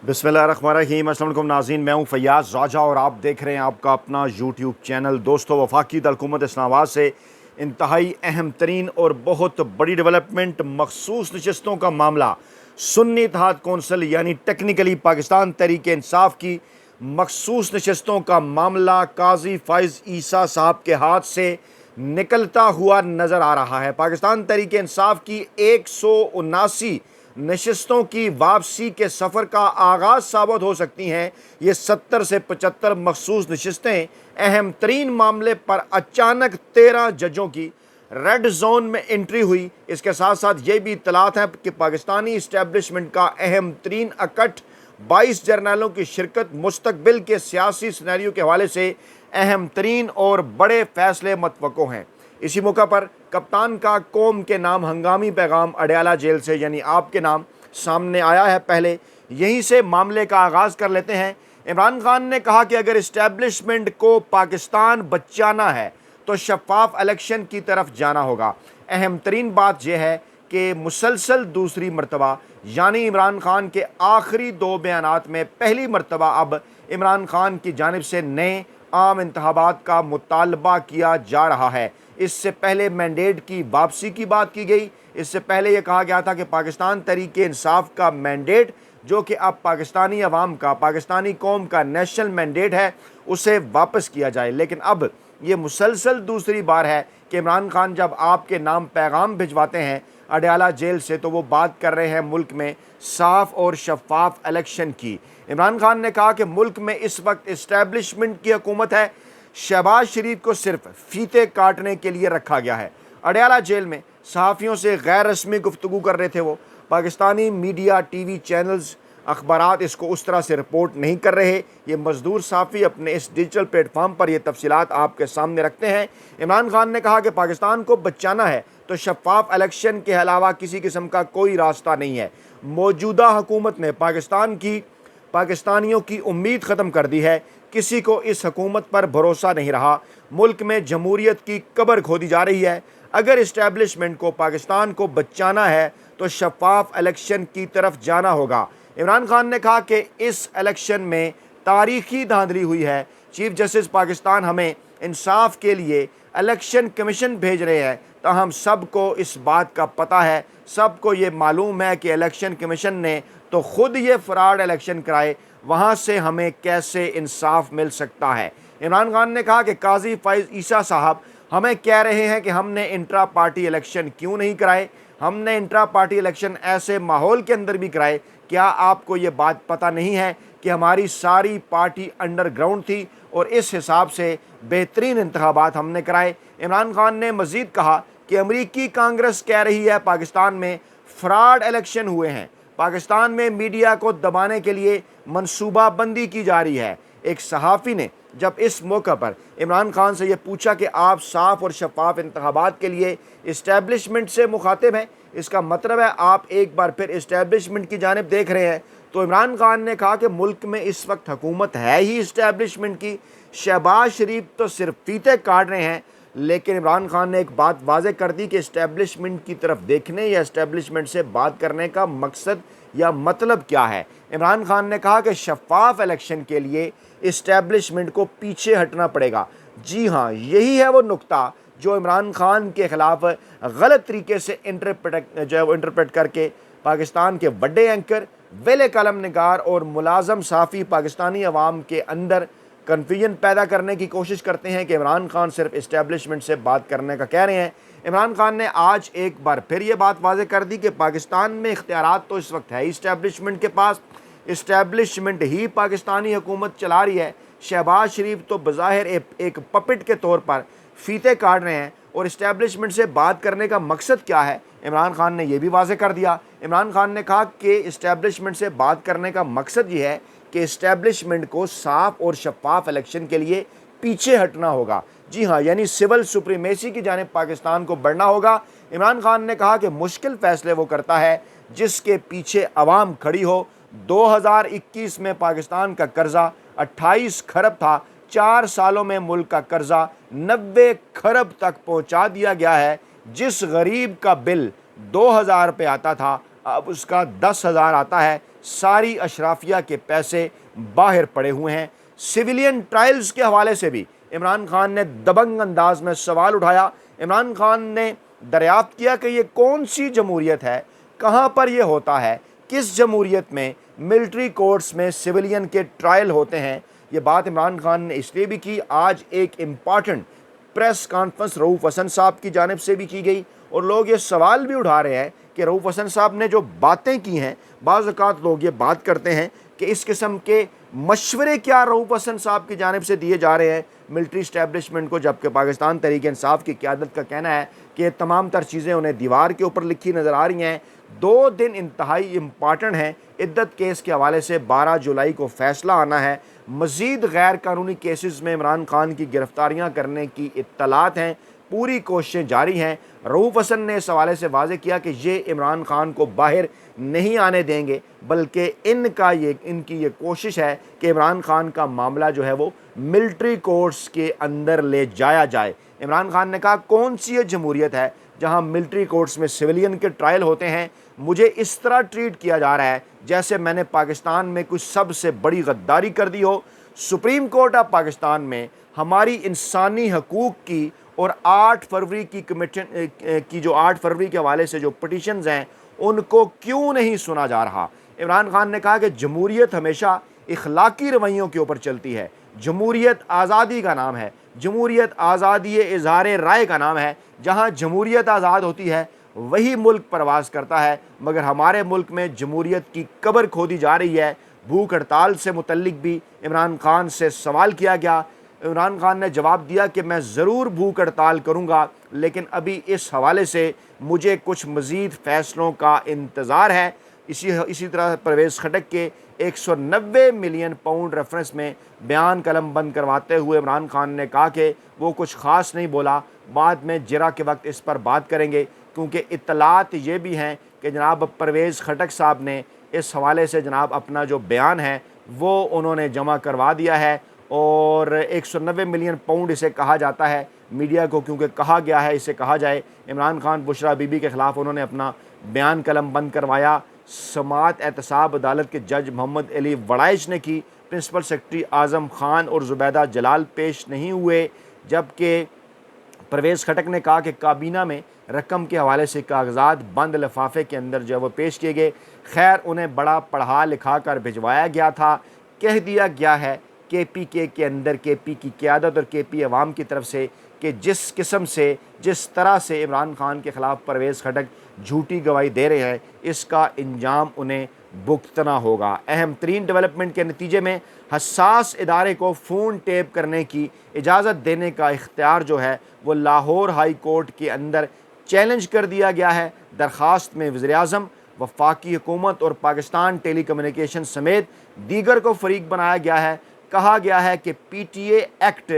बिस्मिल्लाहिर्रहमानिर्रहीम। अस्सलाम वालेकुम नाज़रीन, मैं हूँ फ़याज़ राजा और आप देख रहे हैं आपका अपना यूट्यूब चैनल। दोस्तों, वफाकी हुकूमत इस्लामाबाद से इंतहाई अहम तरीन और बहुत बड़ी डेवलपमेंट मखसूस नशस्तों का मामला सुन्नी इत्तेहाद कौंसिल यानी टेक्निकली पाकिस्तान तहरीक इंसाफ की मखसूस नशस्तों का मामला काजी फ़ाइज़ ईसा साहब के हाथ से निकलता हुआ नज़र आ रहा है। पाकिस्तान तहरीक इंसाफ की 179 नशस्तों की वापसी के सफ़र का आगाज़ साबित हो सकती हैं। ये 70 से 75 मखसूस नशस्तें अहम तरीन मामले पर अचानक 13 जजों की रेड जोन में एंट्री हुई। इसके साथ साथ ये भी इत्तलात हैं कि पाकिस्तानी इस्टेब्लिशमेंट का अहम तरीन अकट 22 जर्नलों की शिरकत मुस्तकबिल के सियासी सिनेरियो के हवाले से अहम तरीन और बड़े फैसले मतवक्को हैं। इसी मौका पर कप्तान का कौम के नाम हंगामी पैगाम अडयाला जेल से यानी आपके नाम सामने आया है। पहले यहीं से मामले का आगाज़ कर लेते हैं। इमरान खान ने कहा कि अगर इस्टेब्लिशमेंट को पाकिस्तान बचाना है तो शफाफ इलेक्शन की तरफ जाना होगा। अहम तरीन बात यह है कि मुसलसल दूसरी मरतबा यानी इमरान खान के आखिरी 2 बयानात में पहली मरतबा अब इमरान खान की जानिब से नए आम इंतखाबात का मुतालबा किया जा रहा है। इससे पहले मैंडेट की वापसी की बात की गई। इससे पहले यह कहा गया था कि पाकिस्तान तहरीक इंसाफ का मैंडेट, जो कि अब पाकिस्तानी अवाम का, पाकिस्तानी कौम का नेशनल मैंडेट है, उसे वापस किया जाए। लेकिन अब ये मुसलसल दूसरी बार है कि इमरान खान जब आपके नाम पैगाम भिजवाते हैं अडयाला जेल से तो वो बात कर रहे हैं मुल्क में साफ और शफाफ इलेक्शन की। इमरान खान ने कहा कि मुल्क में इस वक्त इस्टेब्लिशमेंट की हुकूमत है, शहबाज शरीफ को सिर्फ फीते काटने के लिए रखा गया है। अडयाला जेल में सहाफ़ियों से गैर रस्मी गुफ्तगू कर रहे थे वो। पाकिस्तानी मीडिया, टीवी चैनल्स, अखबारात इसको उस तरह से रिपोर्ट नहीं कर रहे। ये मजदूर साफ़ी अपने इस डिजिटल प्लेटफार्म पर ये तफसीलात आपके सामने रखते हैं। इमरान खान ने कहा कि पाकिस्तान को बचाना है तो शफाफ इलेक्शन के अलावा किसी किस्म का कोई रास्ता नहीं है। मौजूदा हुकूमत ने पाकिस्तानियों की उम्मीद ख़त्म कर दी है। किसी को इस हुकूमत पर भरोसा नहीं रहा। मुल्क में जमहूरियत की कब्र खोदी जा रही है। अगर इस्टेब्लिशमेंट को पाकिस्तान को बचाना है तो शफाफ इलेक्शन की तरफ जाना होगा। इमरान खान ने कहा कि इस इलेक्शन में तारीखी धांधली हुई है। चीफ जस्टिस पाकिस्तान हमें इंसाफ के लिए इलेक्शन कमीशन भेज रहे हैं, तो हम सबको इस बात का पता है, सबको ये मालूम है कि इलेक्शन कमीशन ने तो ख़ुद ये फ्रॉड इलेक्शन कराए, वहाँ से हमें कैसे इंसाफ मिल सकता है। इमरान खान ने कहा कि काजी फ़ाइज़ ईसा साहब हमें कह रहे हैं कि हमने इंट्रा पार्टी इलेक्शन क्यों नहीं कराए, हमने इंट्रा पार्टी इलेक्शन ऐसे माहौल के अंदर भी कराए। क्या आपको ये बात पता नहीं है कि हमारी सारी पार्टी अंडरग्राउंड थी और इस हिसाब से बेहतरीन इंतखाबात हमने कराए। इमरान खान ने मज़ीद कहा कि अमरीकी कांग्रेस कह रही है पाकिस्तान में फ्रॉड इलेक्शन हुए हैं, पाकिस्तान में मीडिया को दबाने के लिए मनसूबाबंदी की जा रही है। एक सहाफ़ी ने जब इस मौका पर इमरान खान से ये पूछा कि आप साफ़ और शफाफ इंतखाबात के लिए इस्टेब्लिशमेंट से मुखातिब हैं, इसका मतलब है आप एक बार फिर इस्टेब्लिशमेंट की जानिब देख रहे हैं, तो इमरान खान ने कहा कि मुल्क में इस वक्त हुकूमत है ही इस्टेब्लिशमेंट की। शहबाज शरीफ तो सिर्फ फीते काट रहे हैं। लेकिन इमरान खान ने एक बात वाज़े कर दी कि इस्टेब्लिशमेंट की तरफ देखने या इस्टेब्लिशमेंट से बात करने का मकसद या मतलब क्या है। इमरान खान ने कहा कि शफाफ इलेक्शन के लिए इस्टेब्लिशमेंट को पीछे हटना पड़ेगा। जी हाँ, यही है वो नुक्ता जो इमरान खान के ख़िलाफ़ गलत तरीके से इंटरप्रेट करके पाकिस्तान के बड़े एंकर, वेले कलम निगार और मुलाजम साफ़ी पाकिस्तानी अवाम के अंदर कन्फ्यूजन पैदा करने की कोशिश करते हैं कि इमरान खान सिर्फ इस्टेब्लिशमेंट से बात करने का कह रहे हैं। इमरान खान ने आज एक बार फिर ये बात वाज़े कर दी कि पाकिस्तान में इख्तियारात तो इस वक्त है इस्टेब्लिशमेंट के पास, इस्टेब्लिशमेंट ही पाकिस्तानी हुकूमत चला रही है। शहबाज शरीफ तो बज़ाहिर एक पपेट के तौर पर फीते काट रहे हैं और इस्टेब्लिशमेंट से बात करने का मकसद क्या है, इमरान खान ने यह भी वाज़े कर दिया। इमरान खान ने कहा कि इस्टेब्लिशमेंट से बात करने का मकसद ये है कि इस्टेब्लिशमेंट को साफ और शफाफ इलेक्शन के लिए पीछे हटना होगा। जी हाँ, यानी सिविल सुप्रीमेसी की जानिब पाकिस्तान को बढ़ना होगा। इमरान खान ने कहा कि मुश्किल फ़ैसले वो करता है जिसके पीछे अवाम खड़ी हो। 2021 में पाकिस्तान का कर्जा 28 खरब था, 4 सालों में मुल्क का कर्जा 90 खरब तक पहुंचा दिया गया है। जिस गरीब का बिल 2000 रुपये आता था अब उसका 10,000 आता है। सारी अशराफिया के पैसे बाहर पड़े हुए हैं। सिविलियन ट्रायल्स के हवाले से भी इमरान खान ने दबंग अंदाज में सवाल उठाया। इमरान खान ने दरियाफ्त किया कि ये कौन सी जमहूरियत है, कहाँ पर यह होता है, किस जमहूरियत में मिलिट्री कोर्ट्स में सिविलियन के ट्रायल होते हैं। ये बात इमरान खान ने इसलिए भी की, आज एक important press conference Rauf Hasan साहब की जानिब से भी की गई और लोग ये सवाल भी उठा रहे हैं कि रऊफ़ हसन साहब ने जो बातें की हैं, बाज़ औक़ात लोग ये बात करते हैं कि इस किस्म के मशवरे क्या रऊफ़ हसन साहब की जानिब से दिए जा रहे हैं मिलिट्री इस्टेब्लिशमेंट को, जबकि पाकिस्तान तहरीक इंसाफ की क़यादत का कहना है कि ये तमाम तर चीज़ें उन्हें दीवार के ऊपर लिखी नज़र आ रही हैं। 2 दिन इंतहाई इम्पॉर्टेंट हैं। इद्दत केस के हवाले से 12 जुलाई को फ़ैसला आना है। मज़ीद गैर कानूनी केसेस में इमरान खान की गिरफ्तारियाँ करने की इत्तलात हैं, पूरी कोशिशें जारी हैं। रऊफ़ हसन ने इस हवाले से वाज़ेह किया कि ये इमरान खान को बाहर नहीं आने देंगे, बल्कि इनकी ये कोशिश है कि इमरान खान का मामला जो है वो मिलिट्री कोर्ट्स के अंदर ले जाया जाए। इमरान खान ने कहा, कौन सी ये जमहूरियत है जहां मिलिट्री कोर्ट्स में सिविलियन के ट्रायल होते हैं। मुझे इस तरह ट्रीट किया जा रहा है जैसे मैंने पाकिस्तान में कुछ सबसे बड़ी गद्दारी कर दी हो। सुप्रीम कोर्ट ऑफ पाकिस्तान में हमारी इंसानी हकूक़ की और 8 फरवरी की कमीशन की जो 8 फरवरी के हवाले से जो पटिशन्स हैं उनको क्यों नहीं सुना जा रहा। इमरान खान ने कहा कि जमहूरियत हमेशा इखलाकी रवैयों के ऊपर चलती है। जमहूरियत आज़ादी का नाम है, जमहूरियत आज़ादी इज़हार राय का नाम है। जहाँ जमहूरियत आज़ाद होती है वही मुल्क परवाज़ करता है, मगर हमारे मुल्क में जमहूरियत की कब्र खोदी जा रही है। भूख हड़ताल से मुतल्लिक भी इमरान खान से सवाल किया गया। इमरान खान ने जवाब दिया कि मैं ज़रूर भूख हड़ताल करूँगा, लेकिन अभी इस हवाले से मुझे कुछ मज़ीद फ़ैसलों का इंतज़ार है। इसी तरह परवेज़ खटक के 190 मिलियन पाउंड रेफरेंस में बयान कलम बंद करवाते हुए इमरान खान ने कहा कि वो कुछ ख़ास नहीं बोला, बाद में जिरा के वक्त इस पर बात करेंगे, क्योंकि इत्तलात ये भी हैं कि जनाब परवेज़ खटक साहब ने इस हवाले से जनाब अपना जो बयान है वो उन्होंने जमा करवा दिया है और 190 मिलियन पाउंड इसे कहा जाता है मीडिया को, क्योंकि कहा गया है इसे कहा जाए। इमरान खान बुशरा बीबी के ख़िलाफ़ उन्होंने अपना बयान कलम बंद करवाया। समात एहतसाब अदालत के जज मोहम्मद अली वड़ाइच ने की। प्रिंसिपल सेक्रेटरी आज़म खान और ज़ुबैदा जलाल पेश नहीं हुए, जबकि परवेज़ खटक ने कहा कि काबीना में रकम के हवाले से कागजात बंद लिफाफे के अंदर जो वो पेश किए गए, खैर उन्हें बड़ा पढ़ा लिखा कर भिजवाया गया था। कह दिया गया है KPK के अंदर KP की क़यादत और KP अवाम की तरफ से कि जिस किस्म से जिस तरह से इमरान खान के ख़िलाफ़ परवेज़ खटक झूठी गवाही दे रहे हैं, इसका अंजाम उन्हें भुगतना होगा। अहम तरीन डेवलपमेंट के नतीजे में हसास इदारे को फ़ोन टेप करने की इजाज़त देने का इख्तियार जो है वो लाहौर हाई कोर्ट के अंदर चैलेंज कर दिया गया है। दरख्वास्त में वज़ीर-ए-आज़म, वफाकी हुकूमत और पाकिस्तान टेली कम्युनिकेशन समेत दीगर को फ़रीक बनाया गया है। कहा गया है कि PTA एक्ट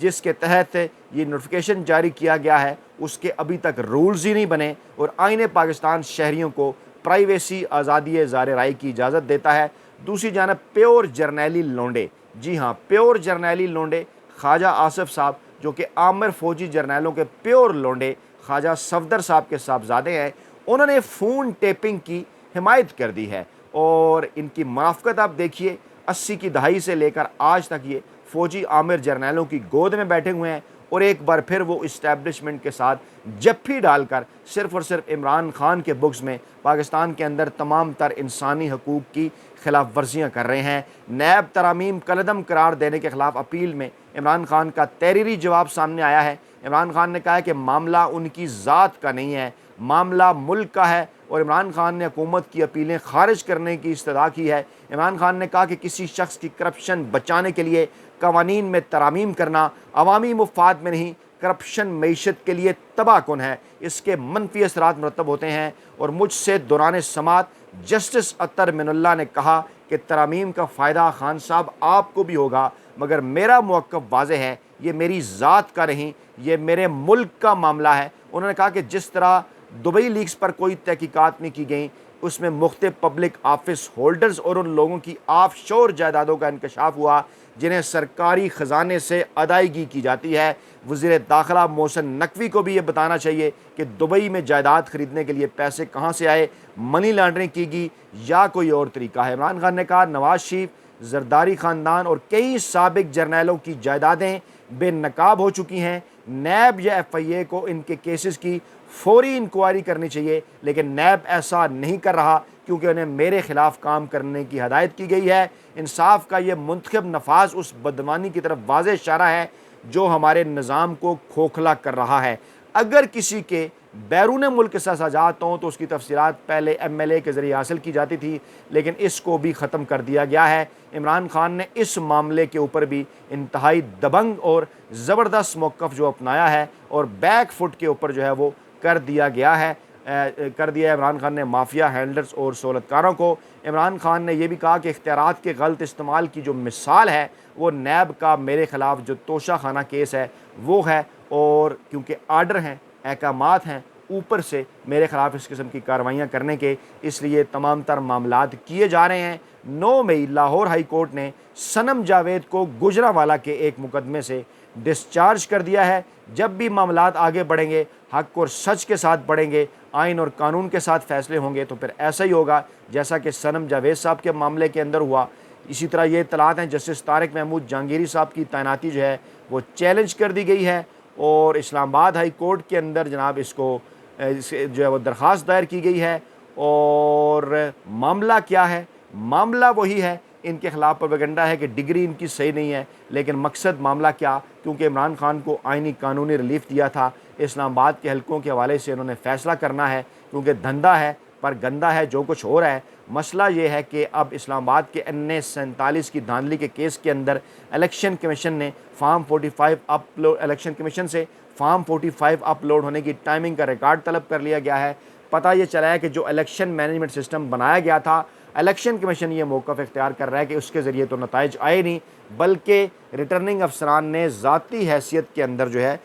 जिसके तहत ये नोटिफिकेशन जारी किया गया है उसके अभी तक रूल्स ही नहीं बने और आईन पाकिस्तान शहरियों को प्राइवेसी आज़ादी इज़हार राय की इजाज़त देता है। दूसरी जानब प्योर जर्नैली लोंडे, जी हाँ प्योर जर्नैली लोंडे ख्वाजा आसिफ साहब जो कि आमिर फ़ौजी जर्नैलों के प्योर लोंडे ख्वाजा सफदर साहब के साहबजादे हैं, उन्होंने फ़ोन टेपिंग की हिमायत कर दी है और इनकी मुनाफ़कत आप देखिए 80 की दहाई से लेकर आज तक ये फ़ौजी आमिर जर्नैलों की गोद में बैठे हुए हैं और एक बार फिर वो इस्टेब्लिशमेंट के साथ जप्फी डालकर सिर्फ़ और सिर्फ इमरान खान के बुक्स में पाकिस्तान के अंदर तमाम तर इंसानी हकूक़ की खिलाफ वर्जियाँ कर रहे हैं। नैब तरामीम कलदम करार देने के ख़िलाफ़ अपील में इमरान खान का तहरीरी जवाब सामने आया है। इमरान खान ने कहा है कि मामला उनकी ज़ात का नहीं है, मामला मुल्क का है और इमरान खान ने हुकूमत की अपीलें खारिज करने की इस्तदा की है। इमरान खान ने कहा कि किसी शख्स की करप्शन बचाने के लिए कवानीन में तरामीम करना अवामी मुफाद में नहीं, करप्शन मईशत के लिए तबाहकुन है, इसके मनफी असरात मुरतब होते हैं। और मुझसे दौरान समात जस्टिस अतर मिनुल्लाह ने कहा कि तरामीम का फ़ायदा खान साहब आपको भी होगा, मगर मेरा मौक़िफ़ वाज़ेह है, ये मेरी ज़ात का नहीं, ये मेरे मुल्क का मामला है। उन्होंने कहा कि जिस तरह दुबई लीक्स पर कोई तहकीकात नहीं की गई, उसमें मुख्तलिफ पब्लिक ऑफिस होल्डर्स और उन लोगों की ऑफशोर जायदादों का इंकशाफ हुआ जिन्हें सरकारी ख़जाने से अदायगी की जाती है। वज़ीर दाखिला मोहसिन नकवी को भी ये बताना चाहिए कि दुबई में जायदाद ख़रीदने के लिए पैसे कहाँ से आए, मनी लॉन्ड्रिंग की गई या कोई और तरीका है। इमरान खान ने कहा नवाज शरीफ, जरदारी ख़ानदान और कई साबिक जर्नैलों की जायदादें बेनकाब हो चुकी हैं। नैब या FIA को इनके केसेस की फौरी इंक्वायरी करनी चाहिए, लेकिन नैब ऐसा नहीं कर रहा क्योंकि उन्हें मेरे ख़िलाफ़ काम करने की हदायत की गई है। इंसाफ का ये मुंतखब नफाज उस बदमानी की तरफ वाज़ेह इशारा है जो हमारे निज़ाम को खोखला कर रहा है। अगर किसी के बैरून मुल्क के सजात हों तो उसकी तफसीलात पहले MLA के ज़रिए हासिल की जाती थी, लेकिन इसको भी ख़त्म कर दिया गया है। इमरान खान ने इस मामले के ऊपर भी इंतहाई दबंग और ज़बरदस्त मौक़िफ़ जो अपनाया है और बैक फुट के ऊपर जो है वो कर दिया गया है, कर दिया है इमरान खान ने माफिया हैंडलर्स और सहूलतकारों को। इमरान खान ने यह भी कहा कि इख्तियारात के गलत इस्तेमाल की जो मिसाल है वो नैब का मेरे ख़िलाफ़ जो तोशा खाना केस है वो है, और क्योंकि आर्डर हैं, अहकामात हैं ऊपर से मेरे ख़िलाफ़ इस किस्म की कार्रवाइयाँ करने के, इसलिए तमाम तर मामलात किए जा रहे हैं। 9 मई लाहौर हाई कोर्ट ने सनम जावेद को गुजरांवाला के एक मुकदमे से डिस्चार्ज कर दिया है। जब भी मामलात आगे बढ़ेंगे, हक और सच के साथ बढ़ेंगे, आइन और कानून के साथ फैसले होंगे, तो फिर ऐसा ही होगा जैसा कि सनम जावेद साहब के मामले के अंदर हुआ। इसी तरह ये इत्तलात हैं जस्टिस तारिक महमूद जहांगीरी साहब की तैनाती जो है वो चैलेंज कर दी गई है और इस्लामाबाद हाई कोर्ट के अंदर जनाब इसको जो है वो दरख्वास्त दायर की गई है। और मामला क्या है? मामला वही है, इनके ख़िलाफ़ प्रोपेगेंडा है कि डिग्री इनकी सही नहीं है, लेकिन मकसद मामला क्या, क्योंकि इमरान खान को आइनी कानूनी रिलीफ दिया था, इस्लामाबाद के हलकों के हवाले से इन्होंने फ़ैसला करना है, क्योंकि धंधा है पर गंदा है जो कुछ हो रहा है। मसला ये है कि अब इस्लामाबाद के NA 47 की धांधली के केस के अंदर इलेक्शन कमीशन ने फार्म 45 अपलोड इलेक्शन कमीशन से फार्म 45 अपलोड होने की टाइमिंग का रिकॉर्ड तलब कर लिया गया है। पता ये चला है कि जो इलेक्शन मैनेजमेंट सिस्टम बनाया गया था, इलेक्शन कमीशन ये मौक़िफ़ इख्तियार कर रहा है कि उसके ज़रिए तो नताइज आए नहीं, बल्कि रिटर्निंग अफसरान ने ज़ाती हैसियत के अंदर जो है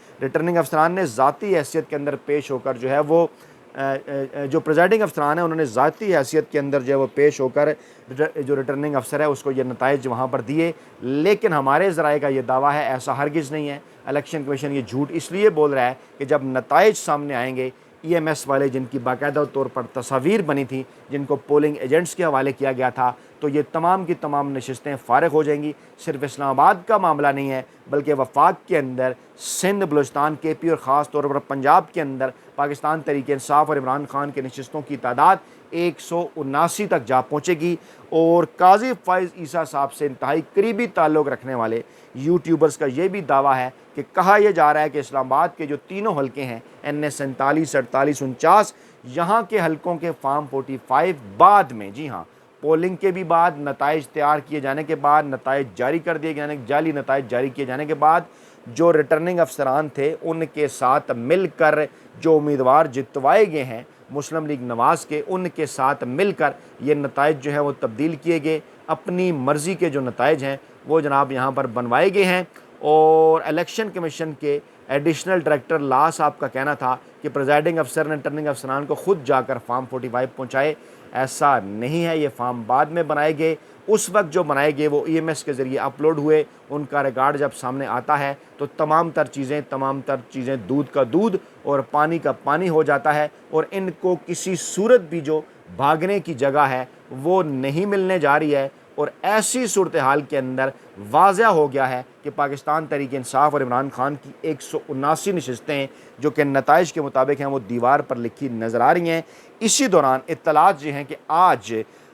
पेश होकर जो है वो जो प्रेजाइडिंग अफसरान है उन्होंने ज़ाती हैसियत के अंदर जो है वो पेश होकर जो रिटर्निंग अफसर है उसको ये नताइज वहाँ पर दिए। लेकिन हमारे ज़राए का ये दावा है ऐसा हरगिज़ नहीं है। इलेक्शन कमीशन ये झूठ इसलिए बोल रहा है कि जब नताइज सामने आएंगे, EMS वाले जिनकी बाकायदा तौर पर तस्वीर बनी थी, जिनको पोलिंग एजेंट्स के हवाले किया गया था, तो ये तमाम की तमाम नशिस्तें फ़ारिग हो जाएंगी। सिर्फ इस्लामाबाद का मामला नहीं है, बल्कि वफाक के अंदर सिंध, बलूचिस्तान, KP और ख़ास तौर पर पंजाब के अंदर पाकिस्तान तहरीक इंसाफ और इमरान खान के नशिस्तों की तादाद 179 तक जा पहुँचेगी। और काजी फ़ाइज़ ईसा साहब से इंतहाई करीबी ताल्लुक़ रखने वाले यूट्यूबर्स का ये भी दावा है कि कहा यह जा रहा है कि इस्लामाबाद के जो तीनों हलके हैं NA 47, 48, 49, यहाँ के हलकों के फार्म 45 बाद में, जी हाँ, पोलिंग के भी बाद, नताइज तैयार किए जाने के बाद, नताइज जारी कर दिए जाने, जाली नताइज जारी किए जाने के बाद, जो रिटर्निंग अफसरान थे उनके साथ मिलकर जो उम्मीदवार जितवाए गए हैं मुस्लिम लीग नवाज़ के, उनके साथ मिलकर ये नताइज जो है वो तब्दील किए गए। अपनी मर्ज़ी के जो नताइज हैं वो जनाब यहाँ पर बनवाए गए हैं। और इलेक्शन कमीशन के एडिशनल डायरेक्टर ला साहब का कहना था कि प्रेजाइडिंग अफसर ने रिटर्निंग अफसरान को ख़ुद जाकर फार्म 45 पहुँचाए। ऐसा नहीं है, ये फार्म बाद में बनाए गए। उस वक्त जो बनाए गए वो EMS के ज़रिए अपलोड हुए। उनका रिकॉर्ड जब सामने आता है तो तमाम तर चीज़ें दूध का दूध और पानी का पानी हो जाता है, और इनको किसी सूरत भी जो भागने की जगह है वो नहीं मिलने जा रही है। और ऐसी सूरत हाल के अंदर वाज़ह हो गया है कि पाकिस्तान तहरीक इंसाफ और इमरान खान की 179 नशिस्तें जो कि नताइज के मुताबिक हैं वो दीवार पर लिखी नज़र आ रही हैं। इसी दौरान इत्तलात ये हैं कि आज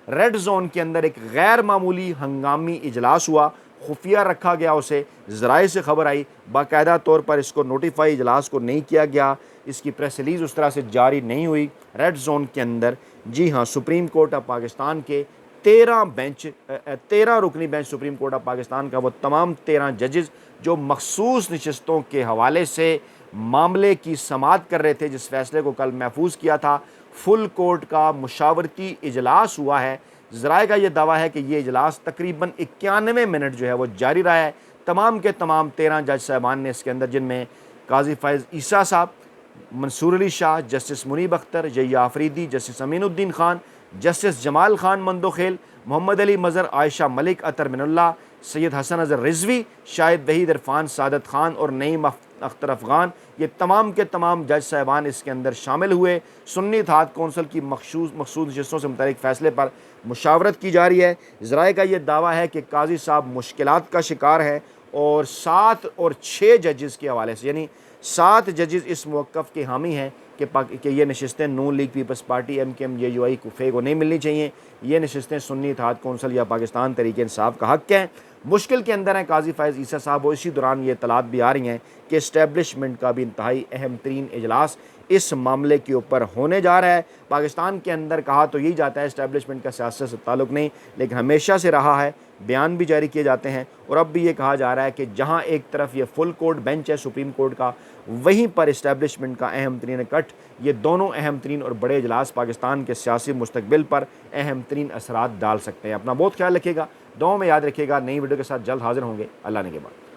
रेड जोन के अंदर एक गैर मामूली हंगामी इजलास हुआ, खुफिया रखा गया उसे, ज़राए से खबर आई, बाकायदा तौर पर इसको नोटिफाई इजलास को नहीं किया गया, इसकी प्रेस रिलीज़ उस तरह से जारी नहीं हुई। रेड जोन के अंदर, जी हाँ, सुप्रीम कोर्ट ऑफ पाकिस्तान के 13 रुकनी bench supreme court of Pakistan का, वो तमाम 13 जजेस जो मखसूस नशिस्तों के हवाले से मामले की समाअत कर रहे थे, जिस फैसले को कल महफूज किया था, फुल कोर्ट का मुशावरती इजलास हुआ है। ज़राए का ये दावा है कि ये इजलास तकरीबन 91 मिनट जो है वो जारी रहा है। तमाम के तमाम 13 जज साहबान ने इसके अंदर, जिनमें काजी Faez Isa Sahab, Mansoor Ali Shah, justice Munib Akhtar, Yahya Afridi, justice Aminuddin Khan, justice Jamal Khan Mandokhail, Muhammad Ali Mazhar, Ayesha Malik, Athar Minallah, Syed Hasan Azhar Rizvi, Shahid Waheed, Irfan Saadat Khan और नईम अख्तर अफ़गान, ये तमाम के तमाम जज साहबान इसके अंदर शामिल हुए। सुन्नी इत्तेहाद कौंसिल की मखसूस नशस्तों से मुतालिक फ़ैसले पर मुशावरत की जा रही है। ज़राए का ये दावा है कि काजी साहब मुश्किलात का शिकार है और 7 और 6 जजेस के हवाले से, यानी 7 जजेस इस मौक़िफ़ के हामी हैं कि ये नशस्तें Noon league peoples party, MKM, JUI कुफ़े को नहीं मिलनी चाहिए। ये नशस्तें सुन्नी इत्तेहाद कौंसिल या पाकिस्तान तहरीक इंसाफ का हक़ हैं। मुश्किल के अंदर हैं काजी फ़ैज़ ईसा साहब, और इसी दौरान ये इत्तलात भी आ रही हैं कि इस्टेब्लिशमेंट का भी इंतहाई अहम तरीन इजलास इस मामले के ऊपर होने जा रहा है। पाकिस्तान के अंदर कहा तो यही जाता है इस्टेब्लिशमेंट का सियासत से ताल्लुक़ नहीं, लेकिन हमेशा से रहा है, बयान भी जारी किए जाते हैं और अब भी ये कहा जा रहा है कि जहाँ एक तरफ ये फुल कोर्ट बेंच है सुप्रीम कोर्ट का, वहीं पर इस्टेब्लिशमेंट का अहम तरीन कट, ये दोनों अहम तरीन और बड़े इजलास पाकिस्तान के सियासी मुस्तकबिल पर अहम तरीन असरात डाल सकते हैं। अपना बहुत ख्याल रखिएगा, दुआओं में याद रखिएगा। नई वीडियो के साथ जल्द हाजिर होंगे। अल्लाह ने के बाद।